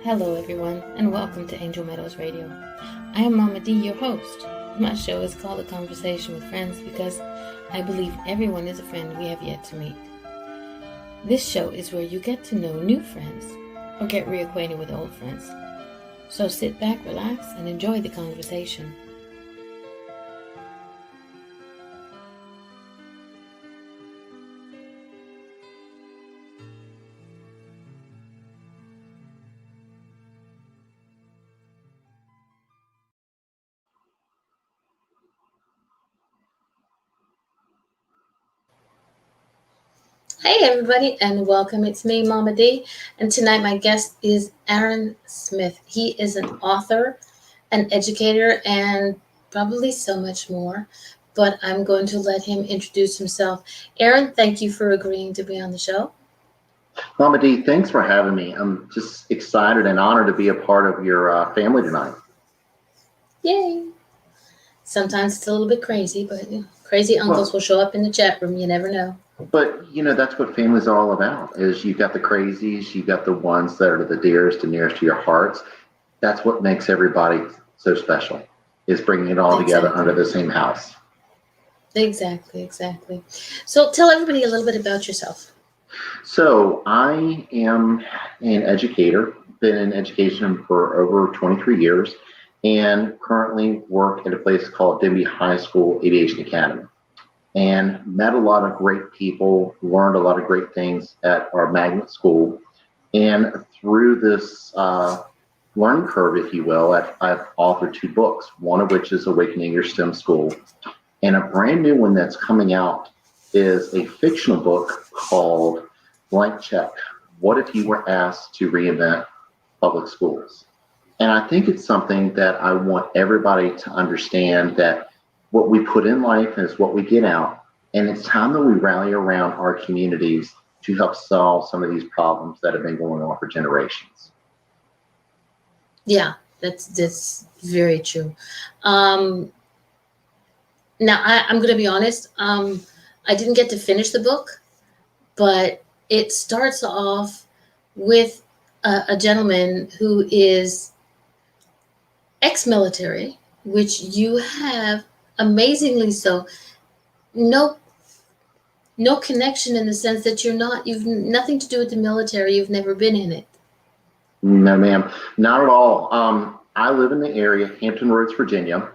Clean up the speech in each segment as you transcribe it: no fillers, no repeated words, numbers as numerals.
Hello everyone, and welcome to Angel Meadows Radio. I am Mama D, your host. My show is called A Conversation with Friends because I believe everyone is a friend we have yet to meet. This show is where you get to know new friends or get reacquainted with old friends. So sit back, relax, and enjoy the conversation. Hey everybody, and welcome. It's me, Mama D, and tonight my guest is Aaron Smith. He is an author, an educator, and probably so much more, but I'm going to let him introduce himself. Aaron, thank you for agreeing to be on the show. Mama D, thanks for having me. I'm just excited and honored to be a part of your family tonight. Yay! Sometimes it's a little bit crazy, but crazy uncles will show up in the chat room. You never know. But, that's what family's all about, is you've got the crazies, you've got the ones that are the dearest and nearest to your hearts. That's what makes everybody so special, is bringing it all together under the same house. Exactly. So tell everybody a little bit about yourself. So I am an educator, been in education for over 23 years, and currently work at a place called Denby High School Aviation Academy. And met a lot of great people, learned a lot of great things at our magnet school. And through this learning curve, if you will, I've authored 2 books, one of which is Awakening Your STEM School. And a brand new one that's coming out is a fictional book called Blank Check, What If You Were Asked to Reinvent Public Schools? And I think it's something that I want everybody to understand, that what we put in life is what we get out. And it's time that we rally around our communities to help solve some of these problems that have been going on for generations. Yeah, that's very true. Now, I'm going to be honest. I didn't get to finish the book, but it starts off with a gentleman who is ex-military, which you have amazingly so. No connection in the sense that you've nothing to do with the military. You've never been in it. No, ma'am, not at all. I live in the area, Hampton Roads, Virginia,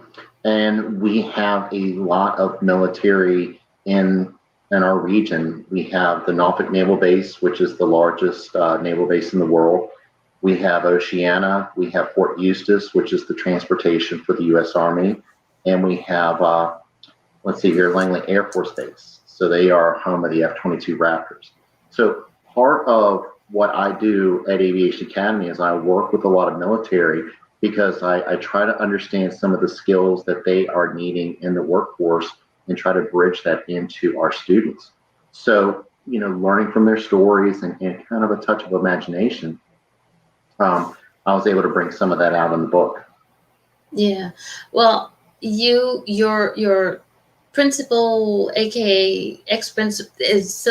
and we have a lot of military in our region. We have the Norfolk Naval Base, which is the largest naval base in the world. We have Oceana. We have Fort Eustis, which is the transportation for the U.S. Army. And we have, Langley Air Force Base. So they are home of the F-22 Raptors. So part of what I do at Aviation Academy is I work with a lot of military, because I try to understand some of the skills that they are needing in the workforce and try to bridge that into our students. So, learning from their stories and kind of a touch of imagination, I was able to bring some of that out in the book. Yeah. Well, your principal, aka ex-principal, is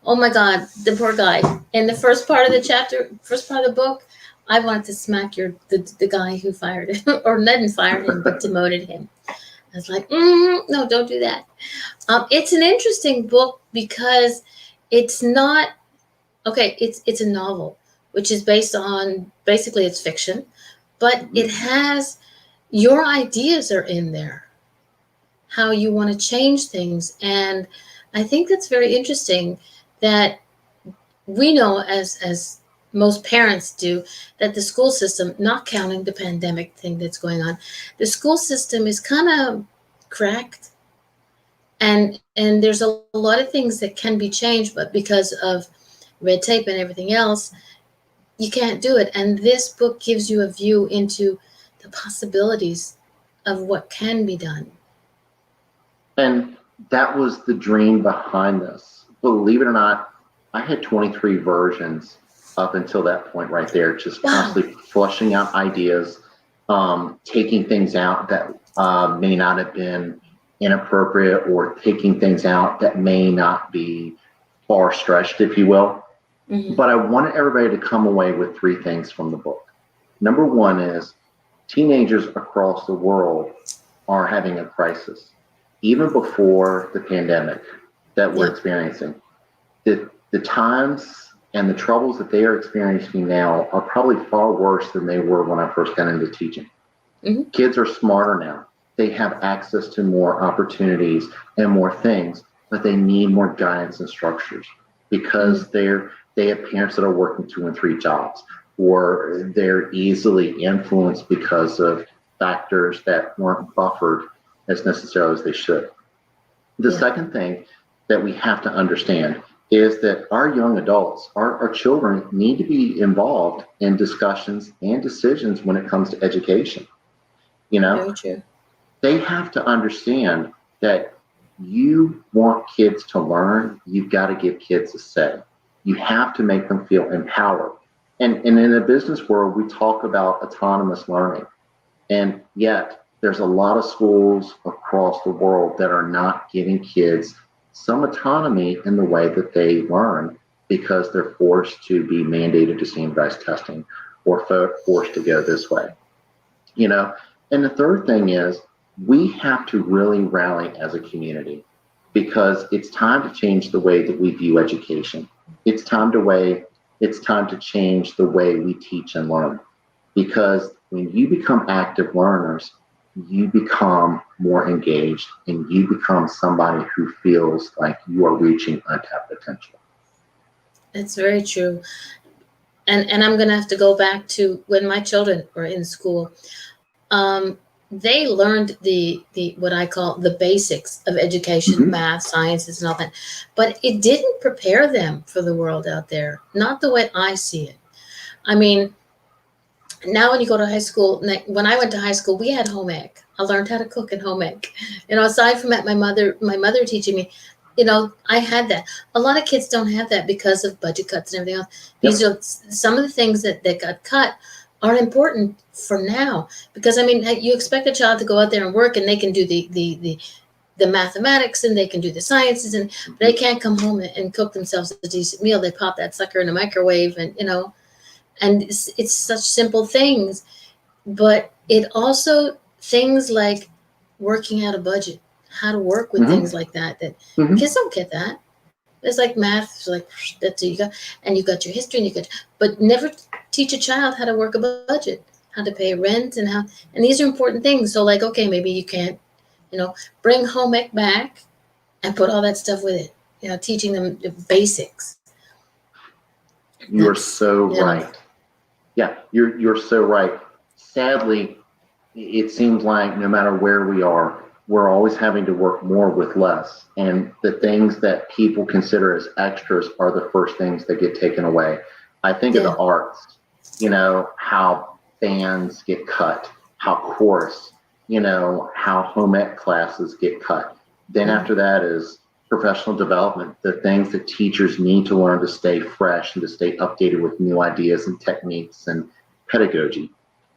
oh my God, the poor guy. In the first part of the book, I wanted to smack the guy who fired him, or didn't fire him, but demoted him. I was like, no, don't do that. It's an interesting book because it's not okay. It's a novel, which is based on, basically it's fiction, but it has, your ideas are in there, how you want to change things. And I think that's very interesting, that we know, as most parents do, that the school system, not counting the pandemic thing that's going on, the school system is kind of cracked. And there's a lot of things that can be changed, but because of red tape and everything else, you can't do it. And this book gives you a view into the possibilities of what can be done. And that was the dream behind this. Believe it or not, I had 23 versions up until that point right there, just constantly flushing out ideas, taking things out that may not have been inappropriate, or taking things out that may not be far stretched, if you will. But I wanted everybody to come away with three things from the book. Number one is teenagers across the world are having a crisis, even before the pandemic that we're experiencing. The times and the troubles that they are experiencing now are probably far worse than they were when I first got into teaching. Kids are smarter now. They have access to more opportunities and more things, but they need more guidance and structures because they have parents that are working 2 and 3 jobs, or they're easily influenced because of factors that weren't buffered as necessarily as they should. The second thing that we have to understand is that our young adults, our children, need to be involved in discussions and decisions when it comes to education. You know, Very true. They have to understand that you want kids to learn, you've got to give kids a say. You have to make them feel empowered. And in the business world, we talk about autonomous learning. And yet, there's a lot of schools across the world that are not giving kids some autonomy in the way that they learn because they're forced to be mandated to standardized testing or forced to go this way. You know, and the third thing is we have to really rally as a community because it's time to change the way that we view education. It's time to change the way we teach and learn, because when you become active learners, you become more engaged and you become somebody who feels like you are reaching untapped potential. It's very true. And I'm going to have to go back to when my children were in school. They learned the what I call the basics of education, math, sciences, and all that, but it didn't prepare them for the world out there. Not the way I see it. I mean, now when you go to high school, when I went to high school, we had home ec. I learned how to cook in home ec. You know, aside from that, my mother teaching me, you know, I had that. A lot of kids don't have that because of budget cuts and everything else. These are some of the things that got cut are important for now, because I mean, you expect a child to go out there and work and they can do the mathematics and they can do the sciences, and they can't come home and cook themselves a decent meal. They pop that sucker in the microwave, and you know, and it's such simple things, but it also things like working out a budget, how to work with things like that kids don't get that. It's like math. It's like that's you got, and you got your history, and you got, but never teach a child how to work a budget, how to pay rent, and how. And these are important things. So, like, okay, maybe you can't, you know, bring home ec back and put all that stuff with it. You know, teaching them the basics. You are so right. Yeah, you're so right. Sadly, it seems like no matter where we are, we're always having to work more with less. And the things that people consider as extras are the first things that get taken away. I think of the arts, you know, how bands get cut, how chorus, you know, how home ec classes get cut. Then after that is professional development, the things that teachers need to learn to stay fresh and to stay updated with new ideas and techniques and pedagogy.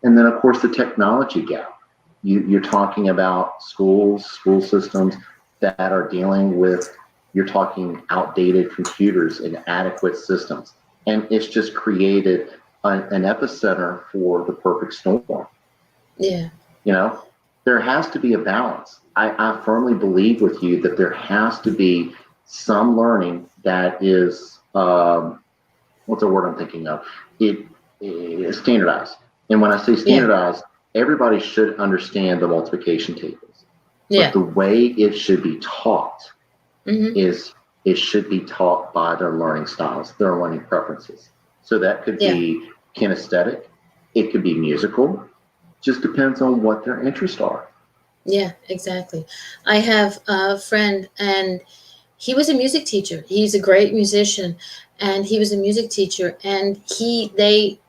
And then, of course, the technology gap. You're talking about school systems that are dealing with, you're talking outdated computers and inadequate systems. And it's just created an epicenter for the perfect storm. Yeah. You know, there has to be a balance. I firmly believe with you that there has to be some learning that is, what's the word I'm thinking of? It is standardized. And when I say standardized, everybody should understand the multiplication tables. But the way it should be taught is it should be taught by their learning styles, their learning preferences. So that could be kinesthetic, it could be musical, just depends on what their interests are. Yeah, exactly. I have a friend, and he was a music teacher. He's a great musician, and he was a music teacher, and I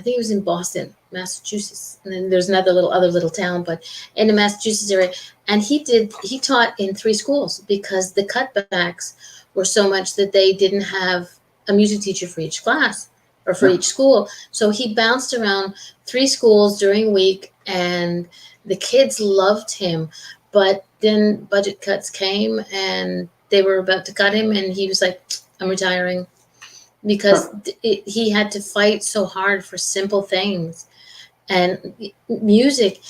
think he was in Boston, Massachusetts, and then there's another other little town, but in the Massachusetts area. And he taught in 3 schools because the cutbacks were so much that they didn't have a music teacher for each class or for each school. So he bounced around 3 schools during a week, and the kids loved him. But then budget cuts came, and they were about to cut him, and he was like, "I'm retiring." because he had to fight so hard for simple things. And music,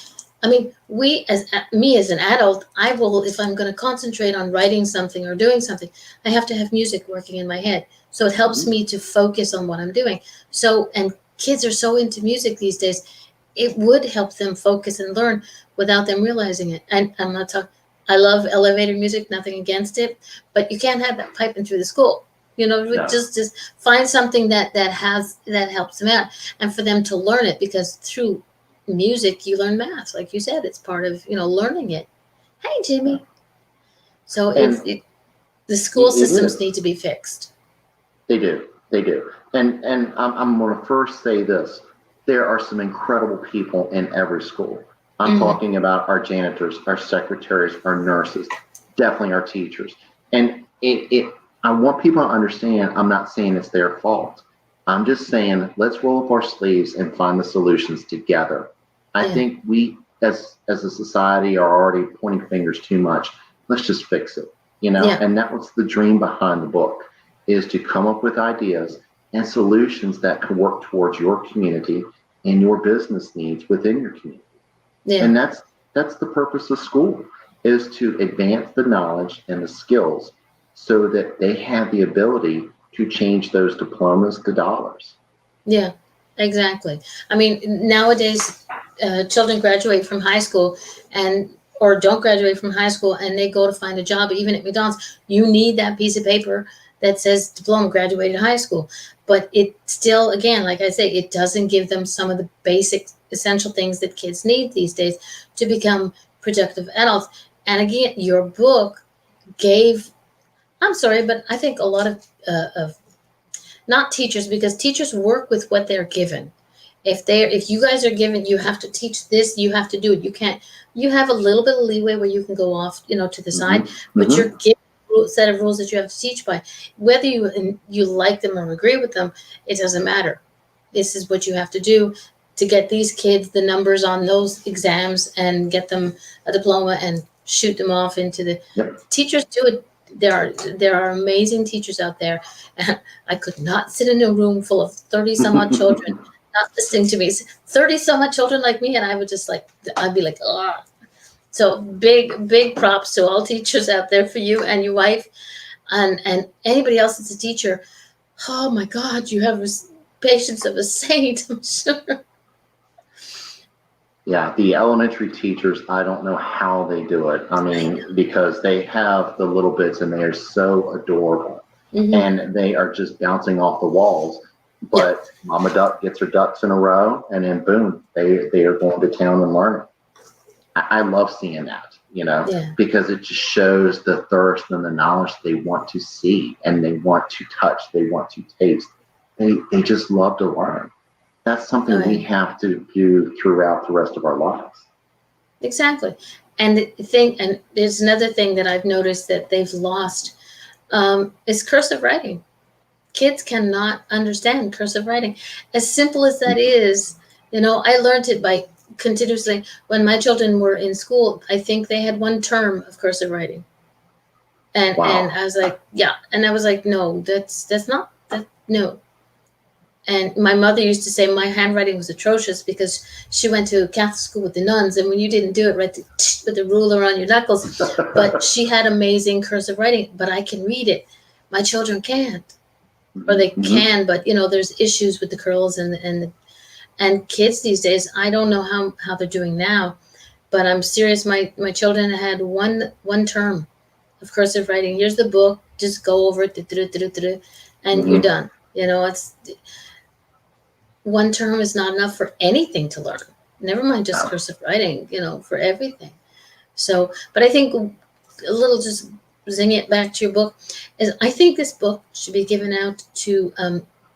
I mean, me as an adult, I will, if I'm going to concentrate on writing something or doing something, I have to have music working in my head. So it helps me to focus on what I'm doing. So, and kids are so into music these days, it would help them focus and learn without them realizing it. And I'm not talking, I love elevator music, nothing against it, but you can't have that piping through the school. No. Just find something that helps them out, and for them to learn it, because through music you learn math, like you said, it's part of learning it. Hey, Jimmy. So And the school it systems is. need to be fixed. They do. They do. And I'm going to first say this. There are some incredible people in every school. I'm talking about our janitors, our secretaries, our nurses, definitely our teachers. And I want people to understand, I'm not saying it's their fault. I'm just saying, let's roll up our sleeves and find the solutions together. I think we, as a society, are already pointing fingers too much. Let's just fix it, And that was the dream behind the book, is to come up with ideas and solutions that can work towards your community and your business needs within your community. And that's the purpose of school, is to advance the knowledge and the skills so that they have the ability to change those diplomas to dollars. Yeah, exactly. I mean, nowadays, children graduate from high school or don't graduate from high school, and they go to find a job, even at McDonald's. You need that piece of paper that says diploma, graduated high school. But it still, again, like I say, it doesn't give them some of the basic essential things that kids need these days to become productive adults. And again, your book gave, I'm sorry, but I think a lot of not teachers, because teachers work with what they're given. If you guys are given, you have to teach this, you have to do it. You have a little bit of leeway where you can go off, to the side, but you're given a set of rules that you have to teach by. Whether you like them or agree with them, it doesn't matter. This is what you have to do to get these kids the numbers on those exams and get them a diploma and shoot them off into the. Teachers do it. There are amazing teachers out there. I could not sit in a room full of 30 some odd children not listening to me. 30 some odd children like me, and I would just I'd be like, ah. So big props to all teachers out there, for you and your wife, and anybody else that's a teacher. Oh my God, you have patience of a saint, I'm sure. Yeah, the elementary teachers, I don't know how they do it. I mean, because they have the little bits and they are so adorable. And they are just bouncing off the walls. But Mama Duck gets her ducks in a row, and then boom, they are going to town and learning. I love seeing that, because it just shows the thirst and the knowledge they want to see, and they want to touch, they want to taste. They just love to learn. That's something we have to do throughout the rest of our lives. Exactly. And there's another thing that I've noticed that they've lost, is cursive writing. Kids cannot understand cursive writing. As simple as that is, I learned it by continuously. When my children were in school, I think they had one term of cursive writing. And I was like, yeah. And I was like, no, that's not that, no. And my mother used to say my handwriting was atrocious because she went to Catholic school with the nuns, and when you didn't do it right with the ruler on your knuckles, but she had amazing cursive writing, but I can read it. My children can't, or they can, but there's issues with the curls and kids these days. I don't know how they're doing now, but I'm serious. My children had one term of cursive writing. Here's the book, just go over it, and you're done. It's. One term is not enough for anything to learn. Never mind just cursive writing, for everything. So, but I think a little, just zing it back to your book, is I think this book should be given out to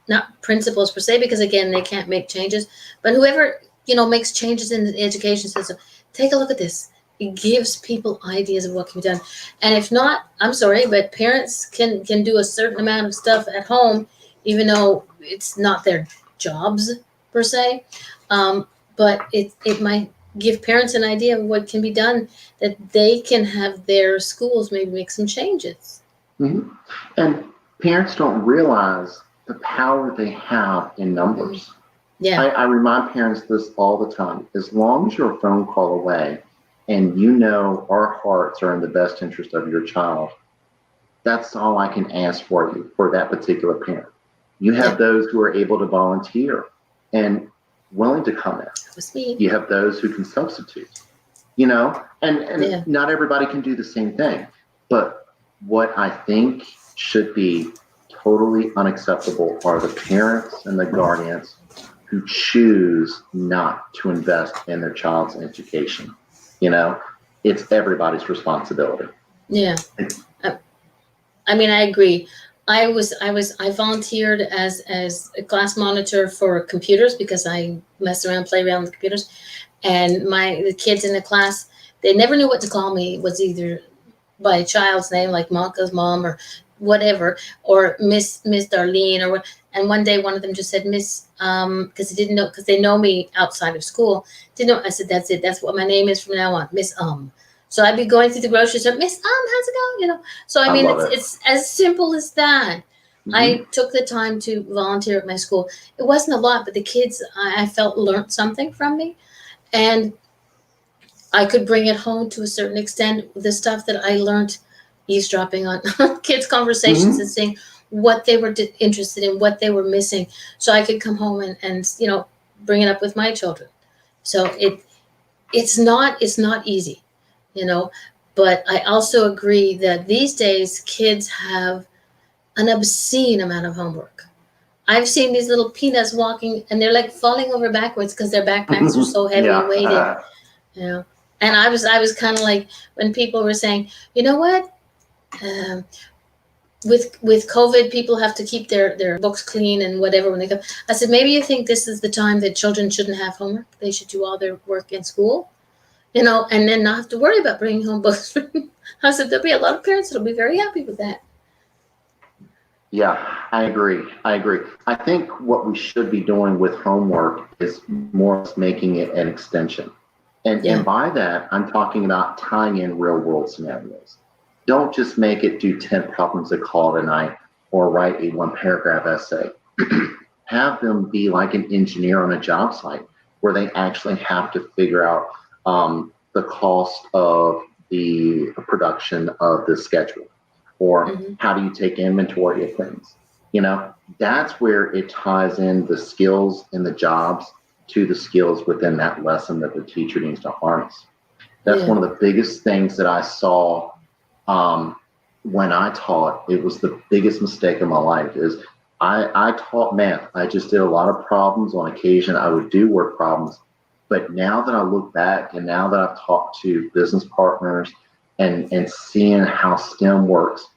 not principals per se, because again, they can't make changes, but whoever, makes changes in the education system, take a look at this. It gives people ideas of what can be done. And if not, I'm sorry, but parents can do a certain amount of stuff at home, even though it's not their jobs per se, but it might give parents an idea of what can be done, that they can have their schools maybe make some changes. And parents don't realize the power they have in numbers. Yeah. I remind parents this all the time. As long as you're a phone call away and you know our hearts are in the best interest of your child, that's all I can ask for you, for that particular parent. You have those who are able to volunteer and willing to come in. That was me. You have those who can substitute, you know, and not everybody can do the same thing. But what I think should be totally unacceptable are the parents and the guardians who choose not to invest in their child's education. You know, it's everybody's responsibility. Yeah. I mean, I agree. I volunteered as a class monitor for computers because I messed around, play around with computers. And the kids in the class, they never knew what to call me. It was either by a child's name, like Monica's mom or whatever, or Miss Darlene or what. And one day one of them just said, Miss, because they know me outside of school. Didn't know. I said, that's it. That's what my name is from now on, Miss. So I'd be going through the grocery store, Miss, how's it going? You know. So I mean, it's as simple as that. Mm-hmm. I took the time to volunteer at my school. It wasn't a lot, but the kids, I felt, learned something from me, and I could bring it home to a certain extent. The stuff that I learned eavesdropping on kids' conversations and seeing what they were interested in, what they were missing, so I could come home and bring it up with my children. So it's not easy, but I also agree that these days kids have an obscene amount of homework. I've seen these little peanuts walking and they're like falling over backwards because their backpacks are so heavy and weighted, And I was kind of like, when people were saying, you know what, with COVID, people have to keep their books clean and whatever when they come. I said, maybe you think this is the time that children shouldn't have homework. They should do all their work in school, and then not have to worry about bringing home books. I said, there'll be a lot of parents that'll be very happy with that. Yeah, I agree. I think what we should be doing with homework is more making it an extension. And by that, I'm talking about tying in real world scenarios. Don't just make it do 10 problems a call tonight or write a 1-paragraph essay. Have them be like an engineer on a job site where they actually have to figure out the cost of the production of the schedule, or how do you take inventory of things? That's where it ties in the skills and the jobs to the skills within that lesson that the teacher needs to harness. That's one of the biggest things that I saw when I taught. It was the biggest mistake of my life is I taught math. I just did a lot of problems. On occasion, I would do work problems. But now that I look back and now that I've talked to business partners and seeing how STEM works,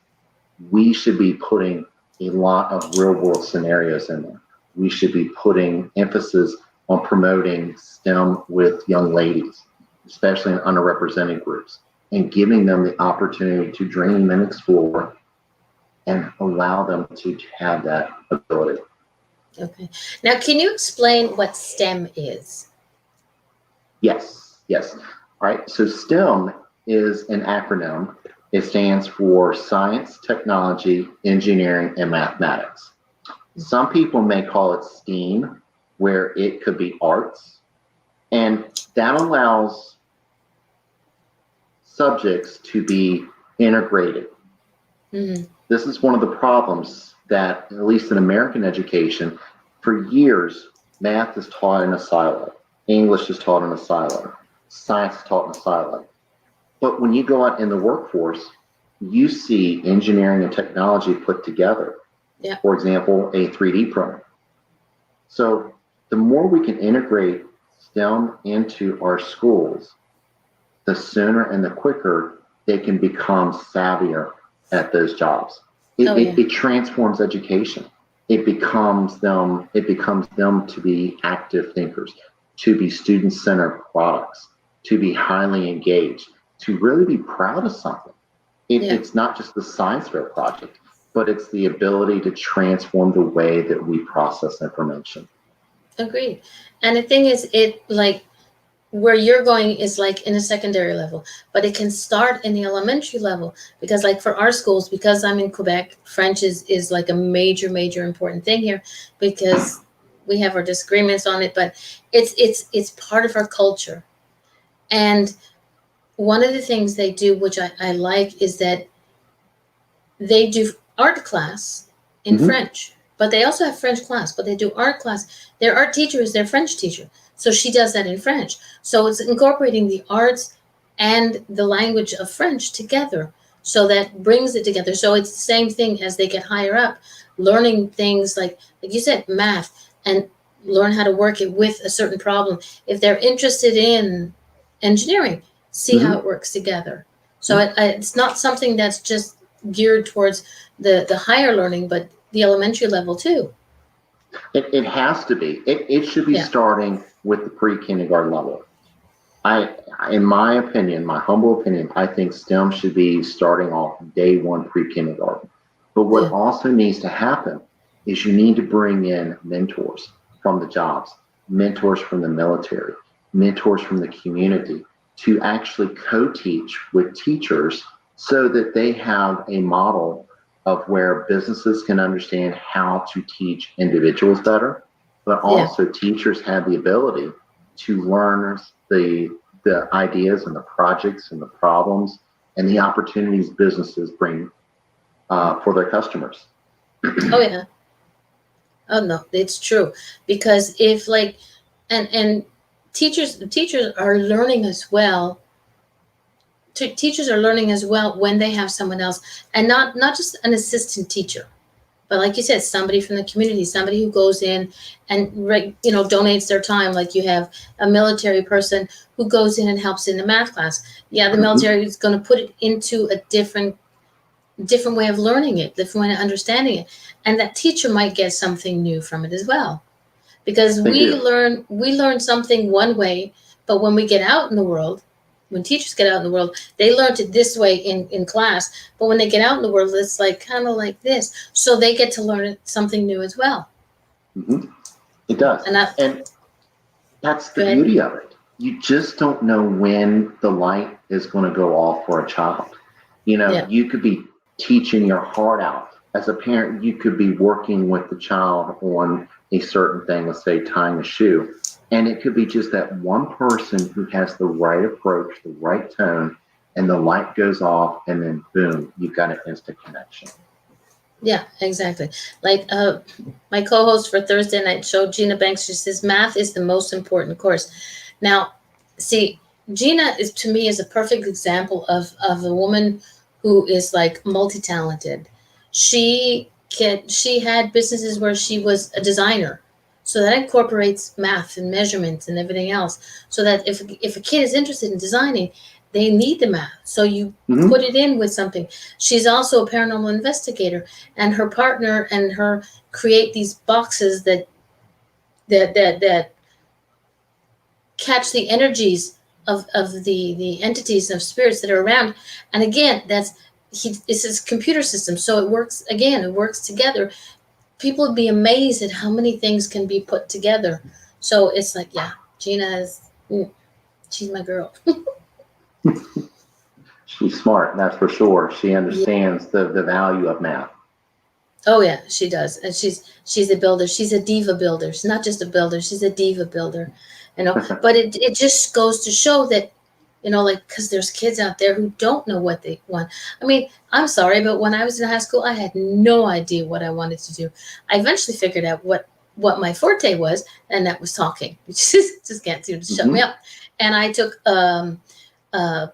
we should be putting a lot of real world scenarios in there. We should be putting emphasis on promoting STEM with young ladies, especially in underrepresented groups, and giving them the opportunity to dream and explore and allow them to have that ability. Okay. Now, can you explain what STEM is? Yes. All right. So STEM is an acronym. It stands for science, technology, engineering, and mathematics. Some people may call it STEAM, where it could be arts, and that allows subjects to be integrated. This is one of the problems that, at least in American education, for years, math is taught in a silo, English is taught in a silo, science is taught in a silo. But when you go out in the workforce, you see engineering and technology put together. Yeah. For example, a 3D printer. So the more we can integrate STEM into our schools, the sooner and the quicker they can become savvier at those jobs. It transforms education. It becomes them to be active thinkers, to be student-centered products, to be highly engaged, to really be proud of something. It's not just the science fair project, but it's the ability to transform the way that we process information. Agreed. And the thing is, where you're going is like in a secondary level, but it can start in the elementary level, because like for our schools, because I'm in Quebec, French is like a major important thing here, because we have our disagreements on it, but it's part of our culture. And one of the things they do, which I like, is that they do art class in Hmm. French, but they also have French class, but they do art class. Their art teacher is their French teacher. So she does that in French. So it's incorporating the arts and the language of French together. So that brings it together. So it's the same thing as they get higher up, learning things like you said, math, and learn how to work it with a certain problem. If they're interested in engineering, see how it works together. So it's not something that's just geared towards the higher learning, but the elementary level too. It has to be. It should be Yeah. starting with the pre-kindergarten level. In my opinion, my humble opinion, I think STEM should be starting off day one pre-kindergarten. But what Yeah. also needs to happen is you need to bring in mentors from the jobs, mentors from the military, mentors from the community to actually co-teach with teachers so that they have a model of where businesses can understand how to teach individuals better, but Yeah. also teachers have the ability to learn the ideas and the projects and the problems and the opportunities businesses bring for their customers. Oh yeah. Oh no, it's true. Because if like and teachers are learning as well. Teachers are learning as well when they have someone else, and not just an assistant teacher, but like you said, somebody from the community, somebody who goes in and donates their time. Like you have a military person who goes in and helps in the math class. Yeah, the Mhm. military is going to put it into a different way of learning it, different way of understanding it, and that teacher might get something new from it as well. Because They do. we learn something one way, but when we get out in the world, when teachers get out in the world, they learned it this way in class, but when they get out in the world, it's like kind of like this. So they get to learn something new as well. Hmm. It does. And I And that's the go ahead. beauty of it. You just don't know when the light is going to go off for a child. Yeah, You could be teaching your heart out. As a parent, you could be working with the child on a certain thing, let's say tying a shoe. And it could be just that one person who has the right approach, the right tone, and the light goes off, and then boom, you've got an instant connection. yeah, exactly. Like my co-host for Thursday night show, Gina Banks, she says math is the most important course. Now, see, Gina is to me is a perfect example of a woman who is like multi-talented. She had businesses where she was a designer. So that incorporates math and measurements and everything else. So that if a kid is interested in designing, they need the math. So you Hmm. put it in with something. She's also a paranormal investigator, and her partner and her create these boxes that catch the energies of the entities of spirits that are around. And again, it's his computer system, so it works again, it works together. People would be amazed at how many things can be put together. So it's like, yeah, Gina is she's my girl. She's smart, that's for sure. She Yeah. understands the value of math. Oh yeah, she does. And she's a builder. She's a diva builder. She's not just a builder, she's a diva builder. But it just goes to show that, like, because there's kids out there who don't know what they want. I mean, I'm sorry, but when I was in high school, I had no idea what I wanted to do. I eventually figured out what my forte was, and that was talking. You just can't seem to shut me Hmm. up. And I took a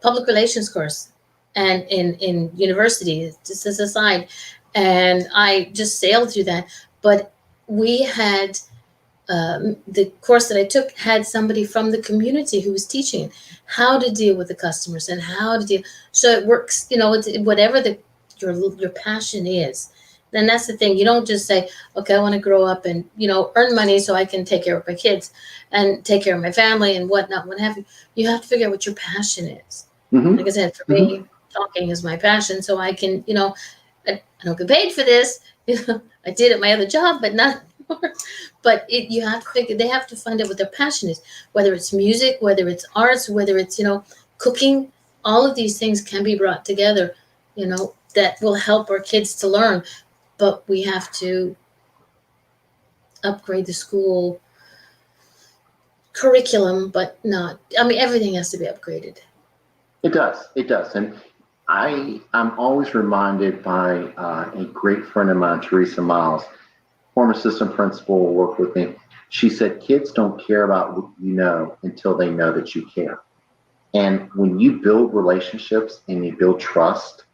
public relations course, and in university, just as a side, and I just sailed through that. But we had the course that I took had somebody from the community who was teaching how to deal with the customers and how to deal. So it works, it's whatever your passion is. Then that's the thing. You don't just say, okay, I want to grow up and earn money so I can take care of my kids and take care of my family and whatnot, what have you. You have to figure out what your passion is. Hmm. Like I said, for Hmm. me, talking is my passion, so I can, I don't get paid for this. I did at my other job, but not But you have to figure, they have to find out what their passion is, whether it's music, whether it's arts, whether it's, cooking. All of these things can be brought together, that will help our kids to learn. But we have to upgrade the school curriculum, but not, I mean, everything has to be upgraded. It does. It does. And I'm always reminded by a great friend of mine, Teresa Miles, former assistant principal, worked with me. She said, kids don't care about what you know until they know that you care. And when you build relationships and you build trust,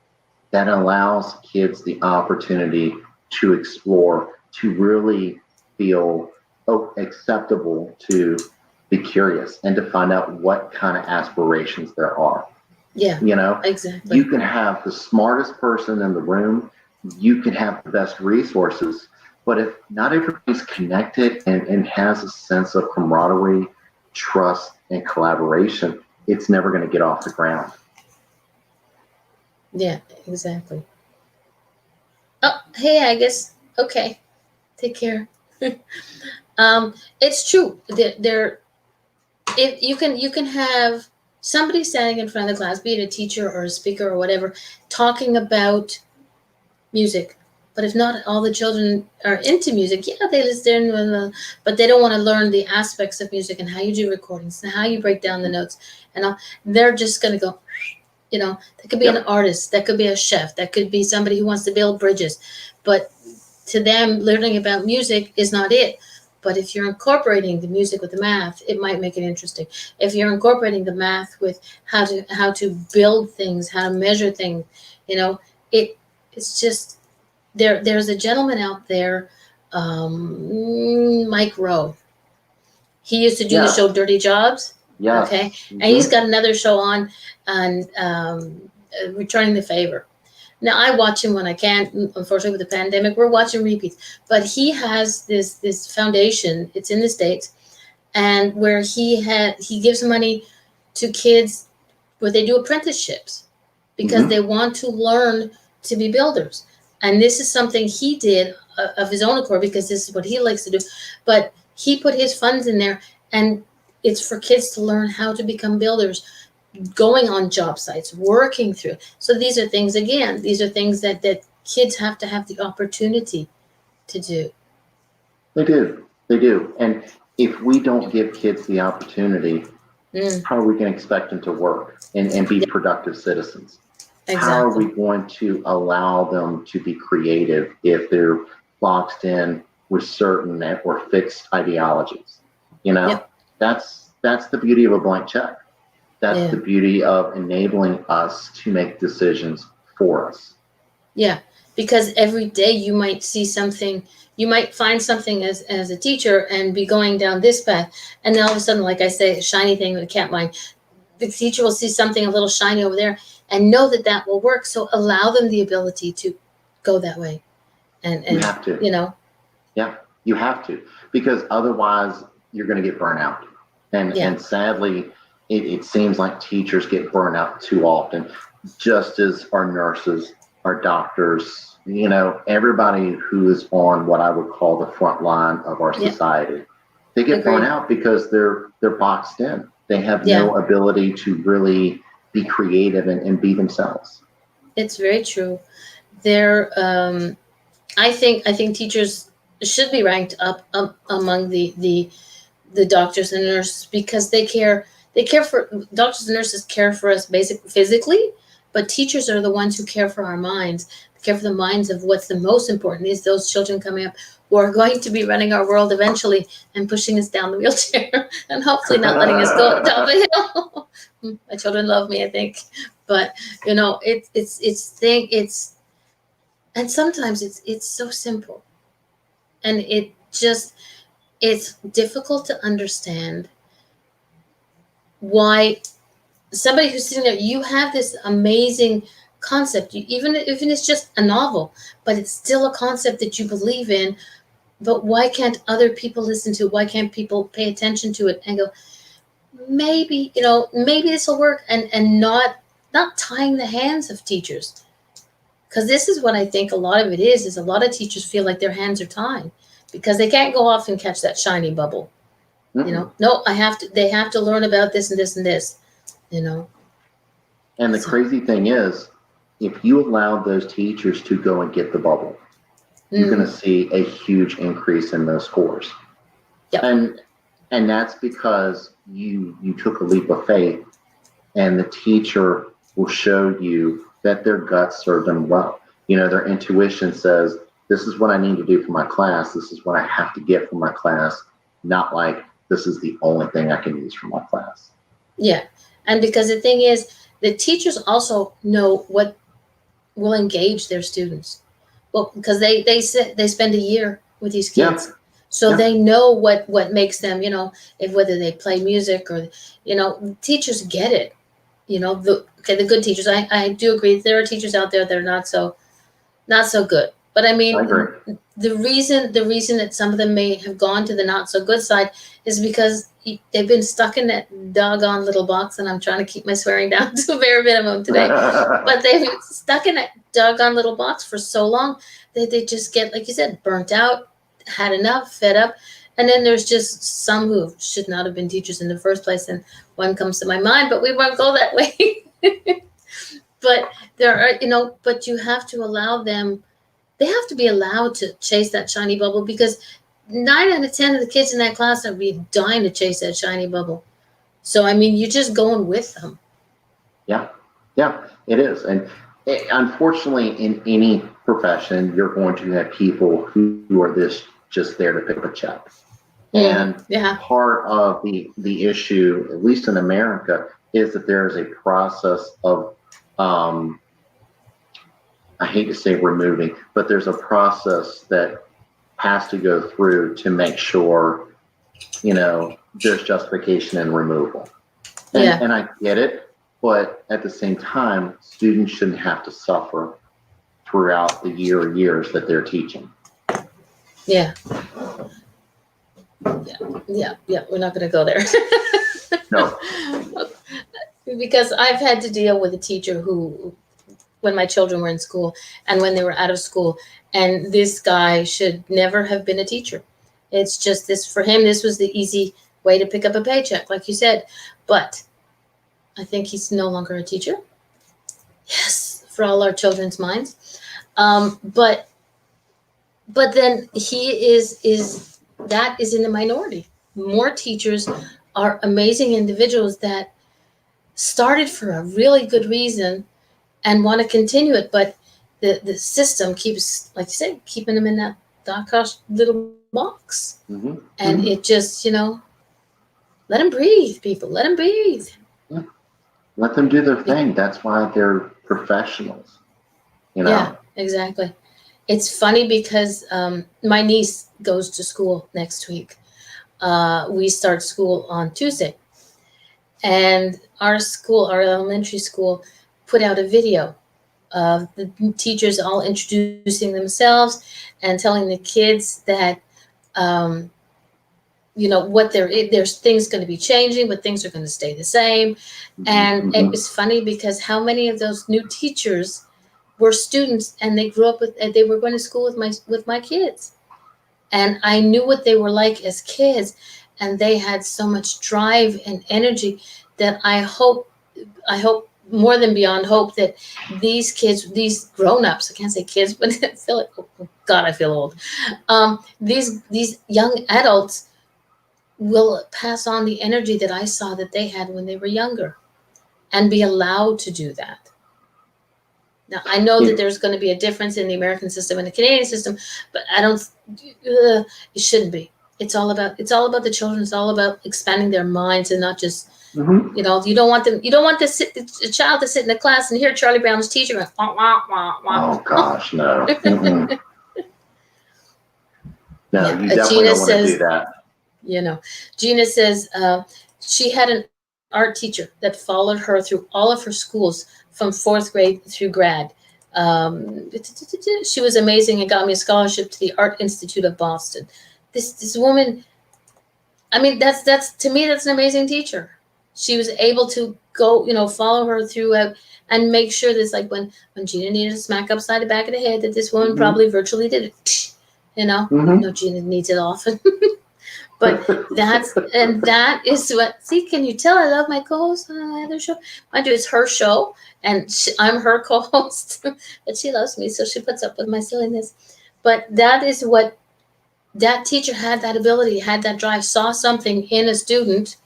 that allows kids the opportunity to explore, to really feel acceptable, to be curious, and to find out what kind of aspirations there are. Yeah, exactly. You can have the smartest person in the room, you can have the best resources, but if not everybody's connected and has a sense of camaraderie, trust, and collaboration, it's never going to get off the ground. Yeah, exactly. Oh, hey, I guess. Okay. Take care. It's true. If you can have somebody standing in front of the class, be it a teacher or a speaker or whatever, talking about music. But if not all the children are into music, yeah, they listen, but they don't want to learn the aspects of music and how you do recordings and how you break down the notes and all. They're just going to go, that could be an artist, that could be a chef, that could be somebody who wants to build bridges. But to them, learning about music is not it. But if you're incorporating the music with the math, it might make it interesting. If you're incorporating the math with how to build things, how to measure things, it's just there's a gentleman out there, Mike Rowe. He used to do the show Dirty Jobs. Yeah. Okay. And he's got another show on Returning the Favor. Now I watch him when I can. Unfortunately, with the pandemic, we're watching repeats. But he has this foundation. It's in the States, and where he gives money to kids where they do apprenticeships because they want to learn to be builders. And this is something he did of his own accord because this is what he likes to do. But he put his funds in there, and it's for kids to learn how to become builders, going on job sites, working through. So these are things that kids have to have the opportunity to do. They do. And if we don't give kids the opportunity, how are we going to expect them to work and be productive citizens? Exactly. How are we going to allow them to be creative if they're boxed in with certain or fixed ideologies? That's the beauty of a blank check. That's the beauty of enabling us to make decisions for us. Yeah, because every day you might see something, you might find something as a teacher and be going down this path. And then all of a sudden, like I say, a shiny thing with a cat mind, the teacher will see something a little shiny over there and know that will work. So allow them the ability to go that way. And you have to. Yeah, you have to. Because otherwise you're going to get burnt out. And sadly, it seems like teachers get burned out too often, just as our nurses, our doctors, everybody who is on what I would call the front line of our society. They get burned out because they're boxed in. They have no ability to really be creative and be themselves. It's very true. I think teachers should be ranked up among the doctors and nurses because they care for doctors and nurses care for us physically, but teachers are the ones who care for our minds, care for the minds of what's the most important is those children coming up who are going to be running our world eventually and pushing us down the wheelchair and hopefully not letting us go down the hill. My children love me, I think, but and sometimes it's so simple, and it's difficult to understand why somebody who's sitting there, you have this amazing concept, even if it's just a novel, but it's still a concept that you believe in, but why can't other people listen to it? Why can't people pay attention to it and go, maybe this will work, and not tying the hands of teachers? Because this is what I think a lot of it is a lot of teachers feel like their hands are tied because they can't go off and catch that shiny bubble. Mm-mm. You know, no, they have to learn about this and this and this, you know. And the So, crazy thing is, if you allow those teachers to go and get the bubble, you're going to see a huge increase in those scores. Yep. And that's because you took a leap of faith, and the teacher will show you that their guts served them well. You know, their intuition says, this is what I need to do for my class. This is what I have to get for my class. Not like, this is the only thing I can use for my class. yeah. And because the thing is, the teachers also know what will engage their students. Well, because they spend a year with these kids. Yeah. So Yeah. they know what makes them, you know, if whether they play music or, you know, teachers get it. You know, the good teachers. I do agree there are teachers out there that are not so good. But I mean, I agree. the reason that some of them may have gone to the not so good side is because they've been stuck in that doggone little box, and I'm trying to keep my swearing down to a bare minimum today. But they've been stuck in that doggone little box for so long that they just get, like you said, burnt out, had enough, fed up. And then there's just some who should not have been teachers in the first place. And one comes to my mind, but we won't go that way. But there are, you know, but you have to allow them, they have to be allowed to chase that shiny bubble, because 9 out of 10 of the kids in that class are be dying to chase that shiny bubble. So, I mean, you're just going with them. Yeah, it is. And unfortunately, in any profession, you're going to have people who are just there to pick up a check. And part of the issue, at least in America, is that there is a process of, I hate to say removing, but there's a process that has to go through to make sure, you know, there's justification and removal. And I get it, but at the same time, students shouldn't have to suffer throughout the years that they're teaching. Yeah. We're not going to go there. No. Because I've had to deal with a teacher who, when my children were in school and when they were out of school, and this guy should never have been a teacher. It's just this, for him, this was the easy way to pick up a paycheck, like you said. But I think he's no longer a teacher. Yes, for all our children's minds. But then he is that is in the minority. More teachers are amazing individuals that started for a really good reason and want to continue it, but the system keeps, like you said, keeping them in that dark little box. Mm-hmm. And it just, you know, let them breathe, people. Let them breathe. Yeah. Let them do their thing. That's why they're professionals. You know? Yeah, exactly. It's funny because my niece goes to school next week. We start school on Tuesday. And our elementary school, put out a video of the teachers all introducing themselves and telling the kids that, you know, what there's things going to be changing, but things are going to stay the same. And it was funny because how many of those new teachers were students, and they grew up they were going to school with my kids. And I knew what they were like as kids, and they had so much drive and energy that I hope more than beyond hope that these kids, these grown-ups, I can't say kids, but I feel like, oh God, I feel old. These young adults will pass on the energy that I saw that they had when they were younger, and be allowed to do that. Now, I know that there's going to be a difference in the American system and the Canadian system, but I don't, it shouldn't be. It's all about the children. It's all about expanding their minds and not just, you know, you don't want a child to sit in the class and hear Charlie Brown's teacher going, wah, wah, wah, wah. Oh gosh, no. No, Yeah, you definitely Gina don't want to says, do that. You know, Gina says she had an art teacher that followed her through all of her schools from 4th grade through grad. She was amazing and got me a scholarship to the Art Institute of Boston. This woman, I mean, that's to me, that's an amazing teacher. She was able to go, you know, follow her throughout and make sure that, like, when Gina needed a smack upside the back of the head, that this woman probably virtually did it. Mhm. No, Gina needs it often. But that is what, see, can you tell I love my co-host on my other show? Mind you, it's her show, and I'm her co-host, but she loves me, so she puts up with my silliness. But that is what that teacher had, that ability, had that drive, saw something in a student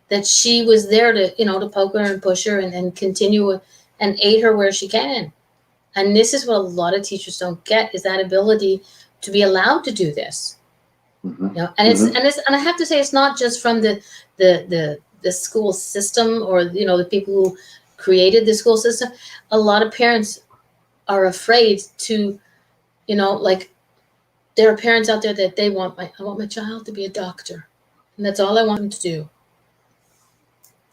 that she was there to, to poke her and push her and continue and aid her where she can. And this is what a lot of teachers don't get, is that ability to be allowed to do this. Mhm. And Mhm. and I have to say, it's not just from the school system, or the people who created the school system. A lot of parents are afraid to, like, there are parents out there that I want my child to be a doctor, and that's all I want them to do.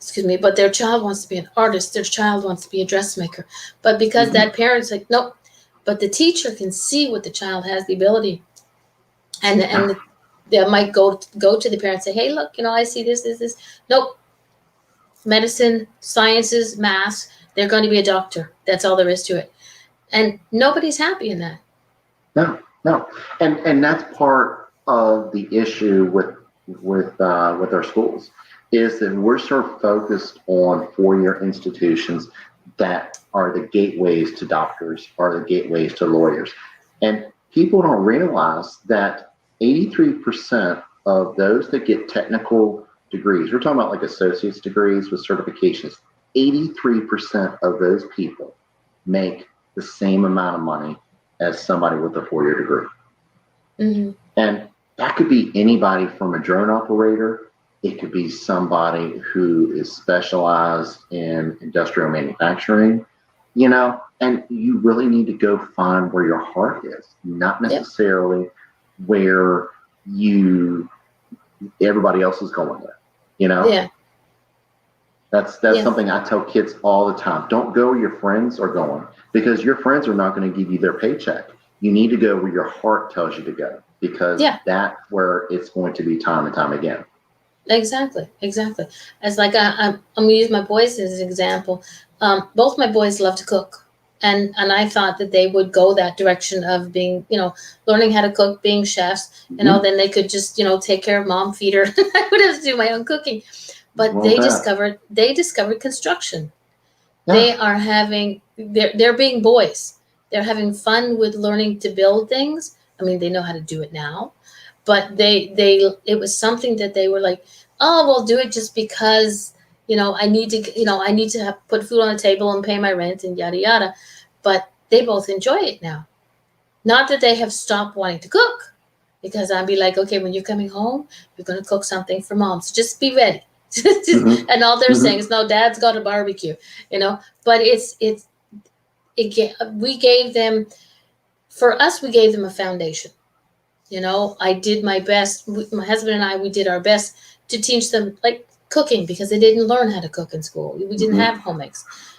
Excuse me, but their child wants to be an artist, their child wants to be a dressmaker. But because Mhm. that parent's like, nope, but the teacher can see what the child has the ability, and they might go to the parents and say, hey, look, I see this. Nope, medicine, sciences, math, they're going to be a doctor. That's all there is to it. And nobody's happy in that. No, no, and that's part of the issue with our schools, is that we're so focused on 4-year institutions that are the gateways to doctors, are the gateways to lawyers, and people don't realize that 83% of those that get technical degrees, we're talking about like associate's degrees with certifications, 83% of those people make the same amount of money as somebody with a 4-year degree. Mm-hmm. And that could be anybody from a drone operator. It could be somebody who is specialized in industrial manufacturing, and you really need to go find where your heart is, not Yep. necessarily where everybody else is going there. Yeah. That's Yeah. something I tell kids all the time. Don't go where your friends are going, because your friends are not going to give you their paycheck. You need to go where your heart tells you to go, because Yeah. that's where it's going to be time and time again. Exactly. As like I'm gonna use my boys as an example. Both my boys love to cook, and I thought that they would go that direction of being, learning how to cook, being chefs. Mm-hmm. Then they could just, take care of mom, feed her. I would have to do my own cooking. But Well, that. they discovered construction. Yeah. They're being boys. They're having fun with learning to build things. I mean, they know how to do it now, but it was something that they were like, oh, well, do it just because, I need to put food on the table and pay my rent and yada yada. But they both enjoy it now. Not that they have stopped wanting to cook, because I'd be like, okay, when you're coming home, you're going to cook something for mom. So just be ready. Mm-hmm. And all they're saying Mm-hmm. is, no, dad's got a barbecue. But we gave them, for us, we gave them a foundation. I did my best. My husband and I, we did our best to teach them, like, cooking, because they didn't learn how to cook in school. We didn't Mm-hmm. have home ec.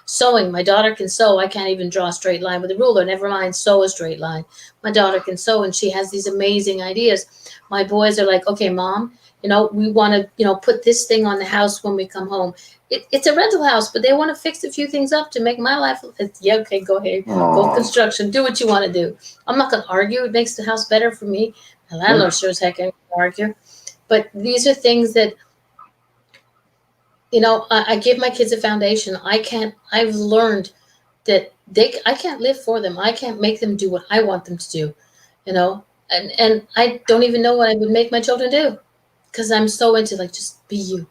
Sewing, my daughter can sew. I can't even draw a straight line with a ruler. Never mind sew a straight line. My daughter can sew, and she has these amazing ideas. My boys are like, okay, mom, we want to, put this thing on the house when we come home. It's a rental house, but they want to fix a few things up to make my life. Yeah, okay, go ahead, go Aww. construction, do what you want to do. I'm not going to argue. It makes the house better for me. The landlord Yeah. sure as heck ain't gonna argue. But these are things that, I give my kids a foundation. I've learned that I can't live for them. I can't make them do what I want them to do, and I don't even know what I would make my children do, because I'm so into, like, just be you, Yeah.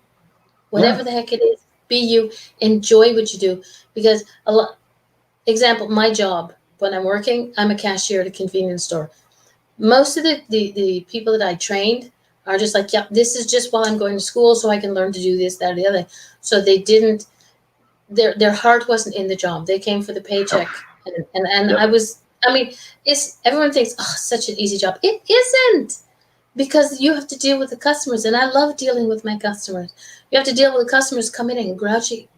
whatever the heck it is, be you, enjoy what you do. Because example, my job, when I'm working, I'm a cashier at a convenience store. Most of the people that I trained are just like, yeah, this is just while I'm going to school so I can learn to do this, that, or the other. So they didn't, their heart wasn't in the job. They came for the Yep. paycheck. And Yep. I mean, everyone thinks, oh, such an easy job. It isn't, because you have to deal with the customers. And I love dealing with my customers. You have to deal with the customers coming in grouchy,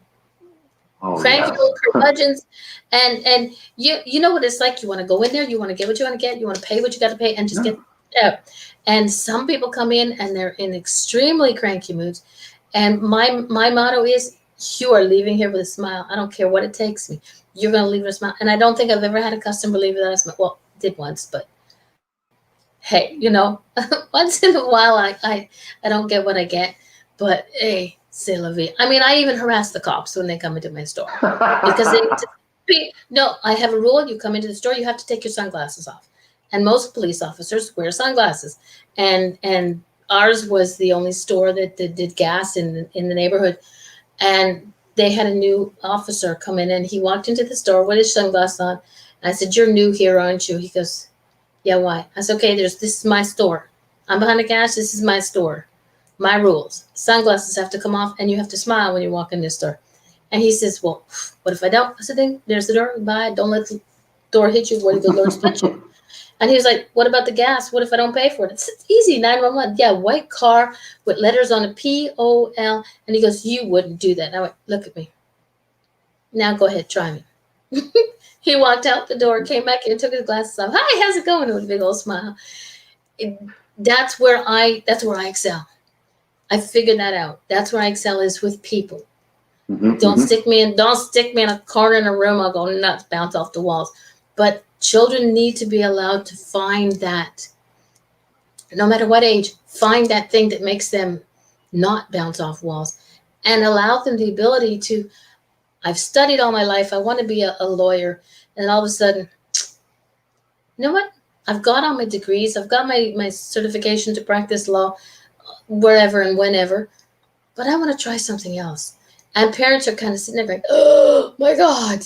Oh, cranky yes. old curmudgeons, and you know what it's like. You want to go in there, you want to get what you want to get, you want to pay what you got to pay, and just Yeah. get out. And some people come in and they're in extremely cranky moods. And my motto is, you are leaving here with a smile. I don't care what it takes me. You're going to leave with a smile. And I don't think I've ever had a customer leave without a smile. Well, did once, but hey, once in a while I don't get what I get, but hey, c'est la vie. I mean, I even harass the cops when they come into my store because they no, I have a rule. You come into the store, you have to take your sunglasses off, and most police officers wear sunglasses, and ours was the only store that did gas in the neighborhood, and they had a new officer come in, and he walked into the store with his sunglasses on. And I said, "You're new here, aren't you?" He goes, "Yeah, why?" I said, "Okay, this is my store. I'm behind the cash. This is my store. My rules. Sunglasses have to come off, and you have to smile when you walk in this store." And he says, "Well, what if I don't?" I said, "Then there's the door. Bye. Don't let the door hit you where the good Lord split you." And he was like, "What about the gas? What if I don't pay for it?" It's easy, 911. Yeah, white car with letters on it, POL. And he goes, "You wouldn't do that." And I went, "Look at me. Now go ahead, try me." He walked out the door, came back in, took his glasses off. "Hi, how's it going?" With a big old smile. That's where I excel. I figured that out. That's where I excel is with people. Don't stick me in a corner in a room. I'll go nuts, bounce off the walls. But children need to be allowed to find that, no matter what age, find that thing that makes them not bounce off walls, and allow them the ability to. I've studied all my life. I want to be a lawyer, and all of a sudden, you know what? I've got all my degrees. I've got my certification to practice law wherever and whenever, but I want to try something else. And parents are kind of sitting there going, "Oh my God."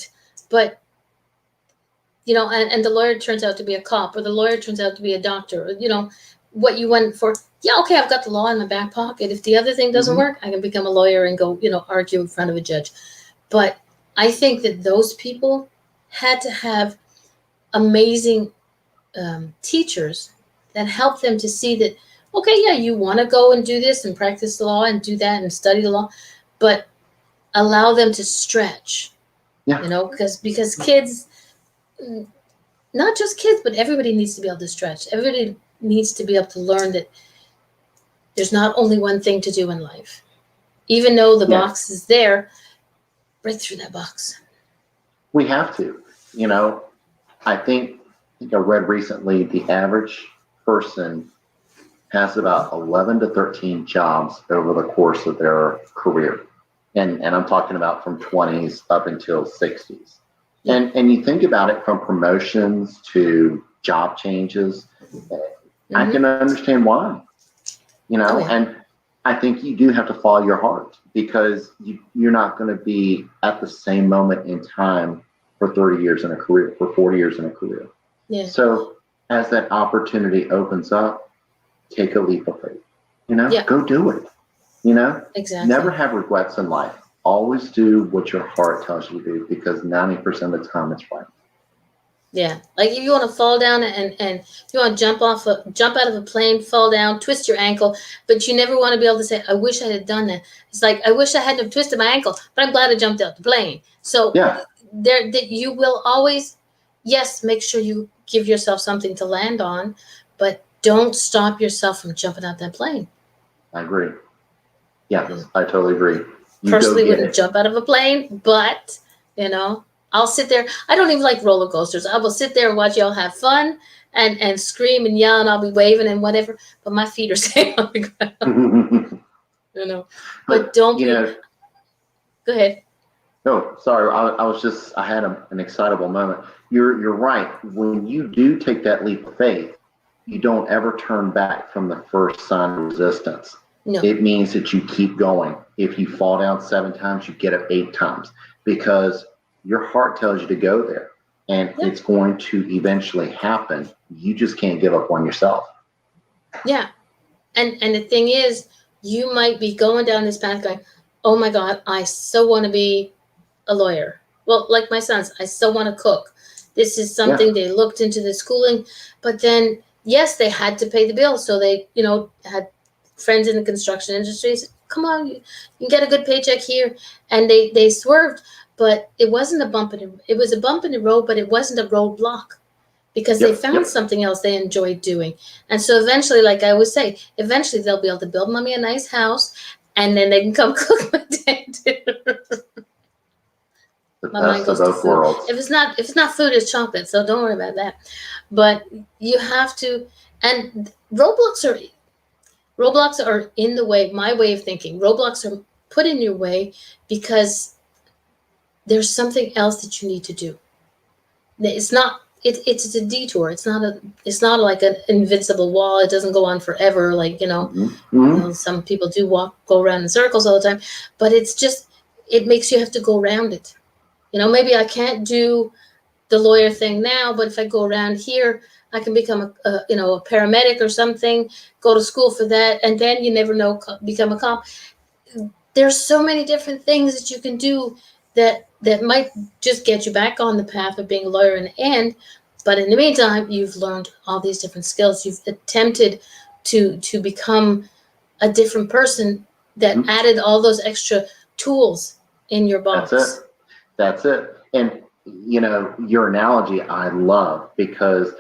But, and the lawyer turns out to be a cop, or the lawyer turns out to be a doctor, or, what you went for. Yeah, okay, I've got the law in my back pocket. If the other thing doesn't work, I can become a lawyer and go, argue in front of a judge. But I think that those people had to have amazing teachers that help them to see that, okay, yeah, you want to go and do this and practice the law and do that and study the law, but allow them to stretch. Yeah. Because kids, not just kids, but everybody needs to be able to stretch. Everybody needs to be able to learn that there's not only one thing to do in life. Even though the box is there, break through that box. We have to. I think I read recently the average person has about 11 to 13 jobs over the course of their career. And I'm talking about from 20s up until 60s. And you think about it, from promotions to job changes, I can understand why, and I think you do have to follow your heart, because you're not going to be at the same moment in time for 30 years in a career, for 40 years in a career. Yeah. So as that opportunity opens up, take a leap of faith, go do it, Exactly. Never have regrets in life. Always do what your heart tells you to do, because 90% of the time it's right. Yeah. Like if you want to fall down and you want to jump out of a plane, fall down, twist your ankle, but you never want to be able to say, "I wish I had done that." It's like, "I wish I hadn't have twisted my ankle, but I'm glad I jumped out the plane." So that you will always, yes, make sure you give yourself something to land on, but don't stop yourself from jumping out that plane. I agree. Yeah. I totally agree. Personally wouldn't jump out of a plane, but I'll sit there. I don't even like roller coasters. I will sit there and watch y'all have fun and scream and yell, and I'll be waving and whatever, but my feet are staying on the ground. But don't be. Go ahead. No, sorry. I had an excitable moment. You're right. When you do take that leap of faith, you don't ever turn back from the first sign of resistance. No. It means that you keep going. If you fall down 7 times, you get up 8 times, because your heart tells you to go there, and it's going to eventually happen. You just can't give up on yourself. Yeah. And the thing is, you might be going down this path going, "Oh my God, I so want to be a lawyer." Well, like my sons, I so want to cook. This is something they looked into the schooling, but then, yes, they had to pay the bills. So they, had friends in the construction industry said, "Come on, you can get a good paycheck here." And they swerved, but it wasn't a bump it was a bump in the road, but it wasn't a roadblock, because they found something else they enjoyed doing. And so eventually, like I always say, eventually they'll be able to build mommy a nice house, and then they can come cook my day dinner. My mind goes to food. If it's not food, it's chocolate. So don't worry about that. But you have to, And roadblocks are in the way, my way of thinking. Roadblocks are put in your way because there's something else that you need to do. It's not, it's a detour. It's not like an invincible wall. It doesn't go on forever. Like, some people do go around in circles all the time, but it's just, it makes you have to go around it. Maybe I can't do the lawyer thing now, but if I go around here, I can become a paramedic or something, go to school for that. And then you never know, become a cop. There's so many different things that you can do that might just get you back on the path of being a lawyer in the end. But in the meantime, you've learned all these different skills. You've attempted to become a different person that added all those extra tools in your box. That's it. And, your analogy I love, because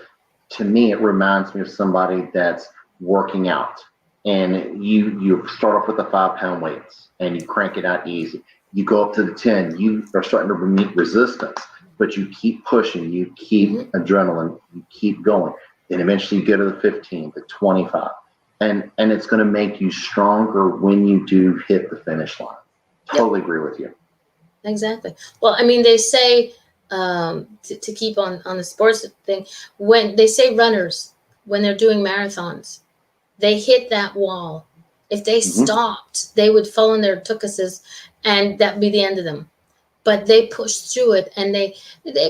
to me, it reminds me of somebody that's working out. And you start off with the 5-pound weights and you crank it out easy. You go up to the 10, you are starting to meet resistance, but you keep pushing, you keep adrenaline, you keep going. Then eventually you get to the 15, the 25. And it's going to make you stronger when you do hit the finish line. Totally agree with you. Exactly. Well, I mean, they say, to keep on the sports thing, when they say runners, when they're doing marathons, they hit that wall. If they stopped, they would fall in their tuchuses, and that'd be the end of them. But they pushed through it, and they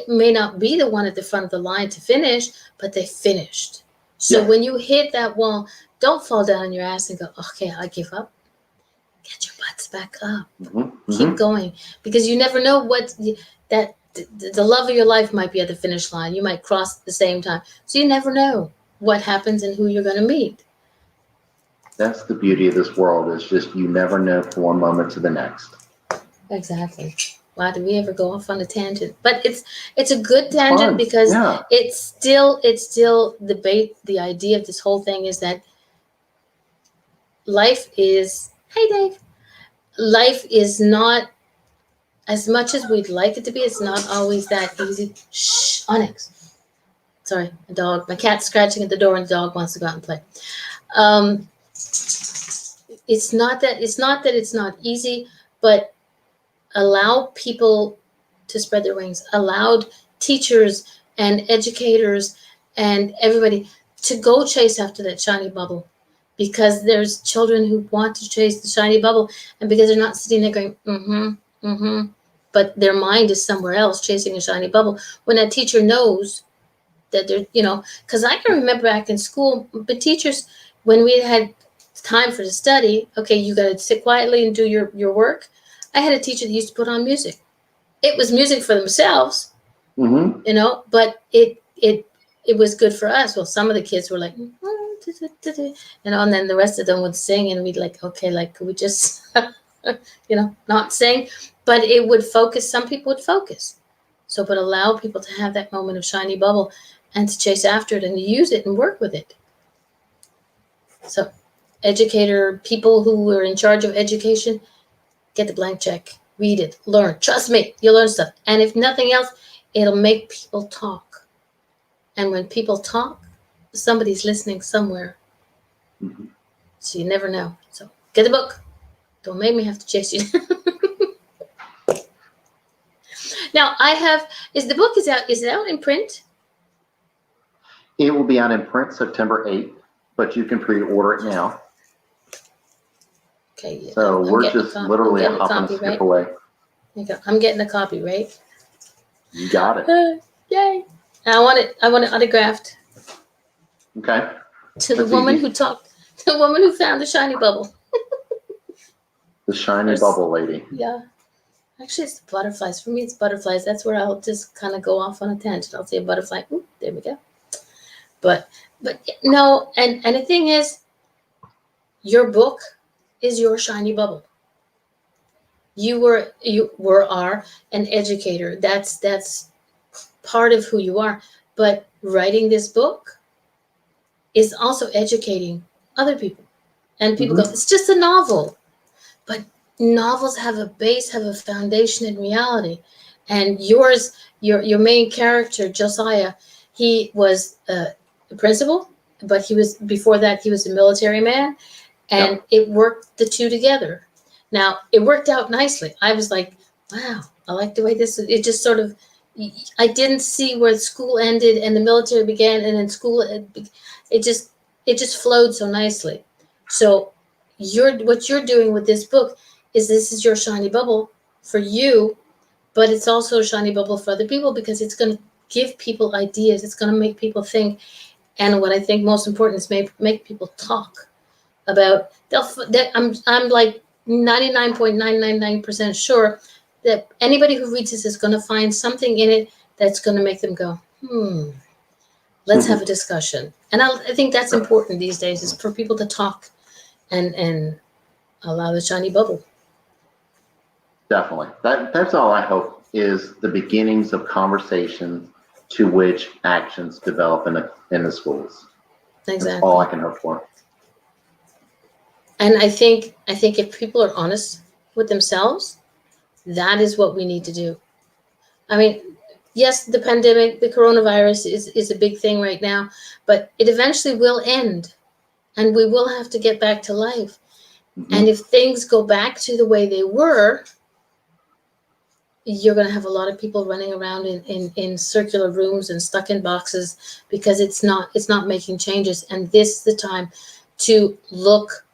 may not be the one at the front of the line to finish, but they finished. So when you hit that wall, don't fall down on your ass and go, okay, I give up. Get your butts back up. Keep going, because you never know that the love of your life might be at the finish line. You might cross at the same time. So you never know what happens and who you're going to meet. That's the beauty of this world, is just you never know from one moment to the next. Exactly. Wow, did we ever go off on a tangent? But it's a good tangent because it's still the idea of this whole thing is that life is, hey Dave, life is not, as much as we'd like it to be, it's not always that easy. Shh, Onyx. Sorry, my cat's scratching at the door and the dog wants to go out and play. It's not that it's not easy, but allow people to spread their wings. Allowed teachers and educators and everybody to go chase after that shiny bubble, because there's children who want to chase the shiny bubble, and because they're not sitting there going, but their mind is somewhere else chasing a shiny bubble. When that teacher knows that they're, because I can remember back in school, but teachers, when we had time for the study, okay, you got to sit quietly and do your work. I had a teacher that used to put on music. It was music for themselves, but it was good for us. Well, some of the kids were like, and then the rest of them would sing, and we'd like, okay, like, could we just, not sing? But it would focus. Some people would focus. So, but allow people to have that moment of shiny bubble and to chase after it and use it and work with it. So, people who are in charge of education, get the blank check, read it, learn. Trust me, you'll learn stuff. And if nothing else, it'll make people talk. And when people talk, somebody's listening somewhere. So you never know. So get the book. Don't make me have to chase you. Now is it out in print? It will be out in print September 8th, but you can pre-order it now. Okay. Yeah. So we're just literally a hop and a skip away. I'm getting a copy, right? You got it. Yay! I want it autographed. Okay. To the woman who found the shiny bubble. The shiny bubble lady. Yeah. Actually, it's the butterflies. For me, it's butterflies. That's where I'll just kind of go off on a tangent. I'll see a butterfly. Ooh, there we go. But no, and the thing is, your book is your shiny bubble. You are an educator. That's part of who you are. But writing this book is also educating other people. And people go, it's just a novel. But novels have a base, have a foundation in reality. And yours, your main character, Josiah, he was a principal, but before that, he was a military man, and it worked the two together. Now, it worked out nicely. I was like, wow, I like the way it just sort of, I didn't see where school ended and the military began, and then it just flowed so nicely. So what you're doing with this book this is your shiny bubble for you, but it's also a shiny bubble for other people, because it's going to give people ideas. It's going to make people think. And what I think most important is make people talk about that. I'm like 99.999% sure that anybody who reads this is going to find something in it that's going to make them go, let's have a discussion. And I think that's important these days, is for people to talk and allow the shiny bubble. Definitely. That's all I hope, is the beginnings of conversations to which actions develop in the schools. Exactly. That's all I can hope for. And I think if people are honest with themselves, that is what we need to do. I mean, yes, the pandemic, the coronavirus is a big thing right now, but it eventually will end, and we will have to get back to life. Mm-hmm. And if things go back to the way they were, you're going to have a lot of people running around in circular rooms and stuck in boxes, because it's not making changes. And this is the time to look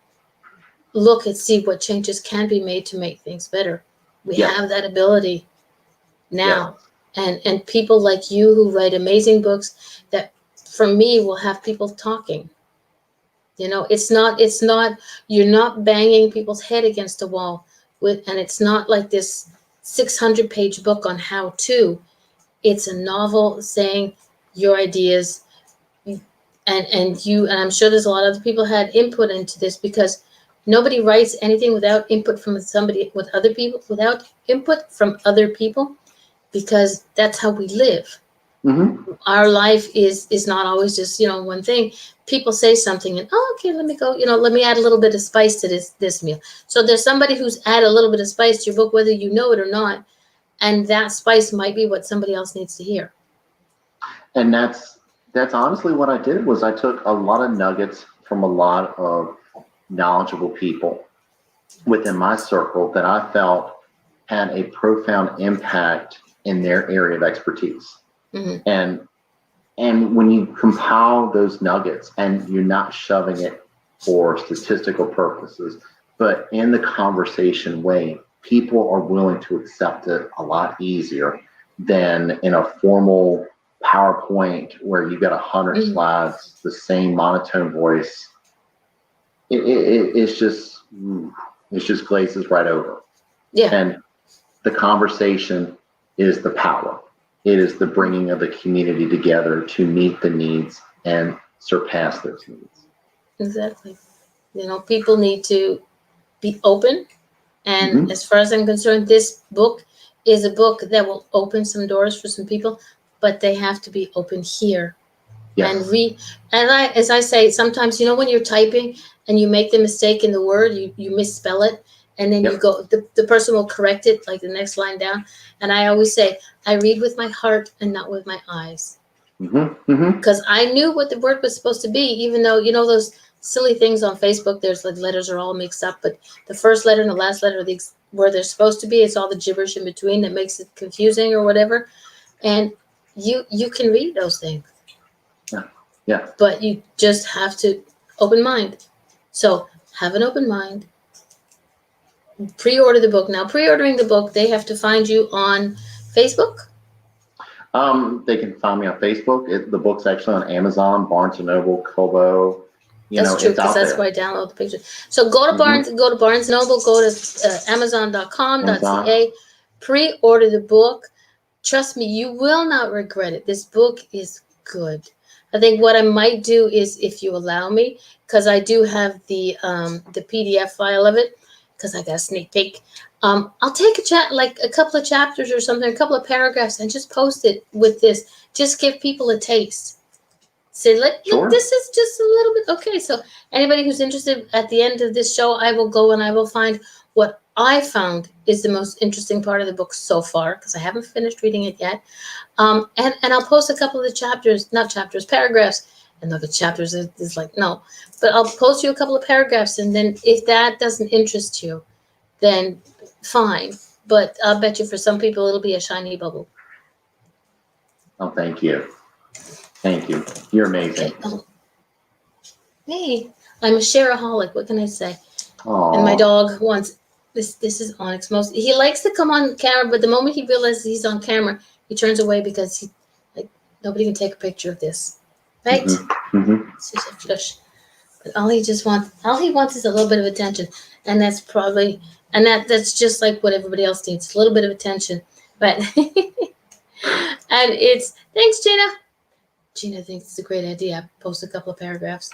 and see what changes can be made to make things better. We have that ability now. And people like you who write amazing books that, for me, will have people talking. It's not you're not banging people's head against a wall and it's not like this 600-page book on how to. It's a novel saying your ideas, and I'm sure there's a lot of other people had input into this, because nobody writes anything without input from without input from other people, because that's how we live. Mm-hmm. Our life is not always just, one thing. People say something and, okay, let me go, let me add a little bit of spice to this meal. So there's somebody who's added a little bit of spice to your book, whether you know it or not. And that spice might be what somebody else needs to hear. And that's honestly what I did, was I took a lot of nuggets from a lot of knowledgeable people within my circle that I felt had a profound impact in their area of expertise. Mm-hmm. And when you compile those nuggets, and you're not shoving it for statistical purposes, but in the conversation way, people are willing to accept it a lot easier than in a formal PowerPoint where you've got 100 slides, the same monotone voice. It's just glazes right over. Yeah. And the conversation is the power. It is the bringing of the community together to meet the needs and surpass those needs. Exactly. People need to be open. And as far as I'm concerned, this book is a book that will open some doors for some people, but they have to be open here. Yes. And read. And as I say, sometimes, when you're typing and you make the mistake in the word, you misspell it. And then you go, the person will correct it, like the next line down. And I always say, I read with my heart and not with my eyes. Because I knew what the word was supposed to be, even though, those silly things on Facebook, there's like letters are all mixed up, but the first letter and the last letter are where they're supposed to be. It's all the gibberish in between that makes it confusing or whatever. And you can read those things. Yeah. But you just have to open mind. So have an open mind. Pre-order the book. Now, pre-ordering the book, they have to find you on Facebook? They can find me on Facebook. The book's actually on Amazon, Barnes & Noble, Kobo. That's true, because that's where I download the picture. So go to Barnes & Noble, go to Amazon.com.ca, pre-order the book. Trust me, you will not regret it. This book is good. I think what I might do is, if you allow me, because I do have the PDF file of it, because I got a sneak peek. I'll take a couple of chapters or something, a couple of paragraphs, and just post it with this. Just give people a taste. Say, look, this is just a little bit. Okay, so anybody who's interested, at the end of this show, I will go and I will find what I found is the most interesting part of the book so far, because I haven't finished reading it yet. And I'll post a couple of the paragraphs, and look at chapters. It's like, no. But I'll post you a couple of paragraphs, and then if that doesn't interest you, then fine. But I'll bet you for some people it'll be a shiny bubble. Oh, thank you. Thank you. You're amazing. Okay. Oh, hey, I'm a shareaholic. What can I say? Aww. And my dog wants this. This is Onyx. He likes to come on camera, but the moment he realizes he's on camera, he turns away because he like nobody can take a picture of this, right? It's just a flush. But all he wants is a little bit of attention, and that's probably that's just like what everybody else needs, a little bit of attention. But and it's thanks, Gina. Gina thinks it's a great idea. I post a couple of paragraphs,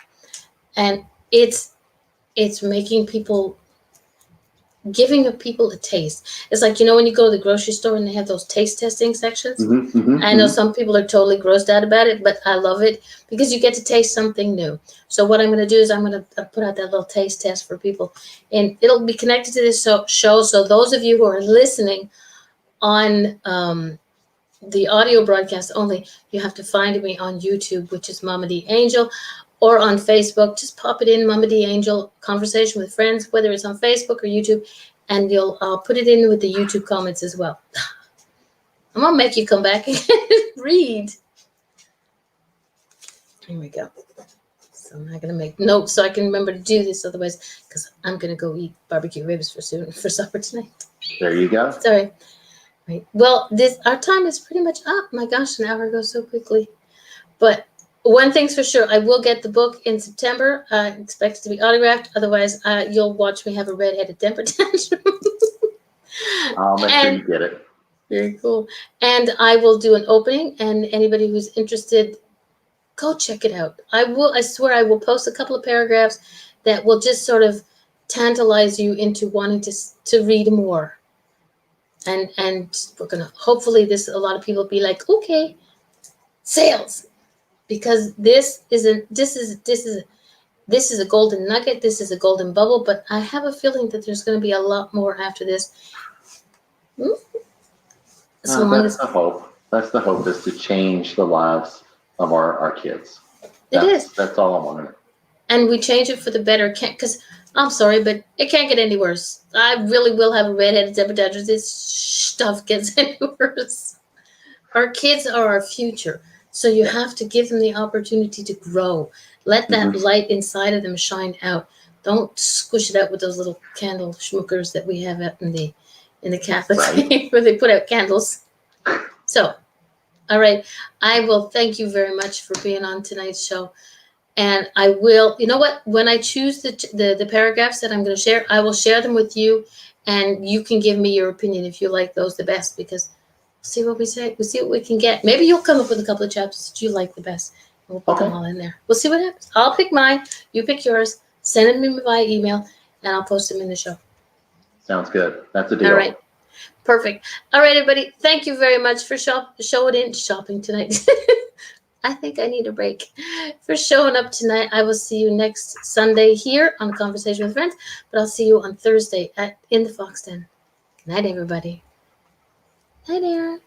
and it's making people, giving people a taste. It's like, when you go to the grocery store and they have those taste testing sections. I know some people are totally grossed out about it, but I love it because you get to taste something new. So what I'm going to do is I'm going to put out that little taste test for people, and it'll be connected to this show. So those of you who are listening on the audio broadcast only, you have to find me on YouTube, which is Mama D Angel, or on Facebook. Just pop it in, Mama D Angel, Conversation with Friends, whether it's on Facebook or YouTube, and I'll put it in with the YouTube comments as well. I'm gonna make you come back and read. Here we go. So I'm not gonna make notes so I can remember to do this, otherwise, because I'm gonna go eat barbecue ribs for supper tonight. There you go. Sorry. Right. Well, our time is pretty much up. My gosh, an hour goes so quickly. But one thing's for sure, I will get the book in September. I expect it to be autographed. Otherwise, you'll watch me have a redheaded temper tantrum. I'll make sure you get it. Very cool. And I will do an opening, and anybody who's interested, go check it out. I swear I will post a couple of paragraphs that will just sort of tantalize you into wanting to read more. And we're gonna, hopefully a lot of people be like, okay, sales. Because this is a golden nugget. This is a golden bubble, but I have a feeling that there's going to be a lot more after this. That's the hope. That's the hope, is to change the lives of our kids. That's all I wanted. And we change it for the better. Because I'm sorry, but it can't get any worse. I really will have a redheaded temper tantrum. This stuff gets any worse. Our kids are our future. So you have to give them the opportunity to grow. Let that light inside of them shine out. Don't squish it out with those little candle schmookers that we have out in the Catholic faith, where they put out candles. So, all right. I will thank you very much for being on tonight's show. And I will, you know what? When I choose the paragraphs that I'm going to share, I will share them with you, and you can give me your opinion if you like those the best, because see what we say. We'll see what we can get. Maybe you'll come up with a couple of chapters that you like the best. We'll put them all in there. We'll see what happens. I'll pick mine. You pick yours. Send them to me via email, and I'll post them in the show. Sounds good. That's a deal. All right. Perfect. All right, everybody. Thank you very much for shopping tonight. I think I need a break for showing up tonight. I will see you next Sunday here on Conversation with Friends, but I'll see you on Thursday in the Fox Den. Good night, everybody. Night, Aaron.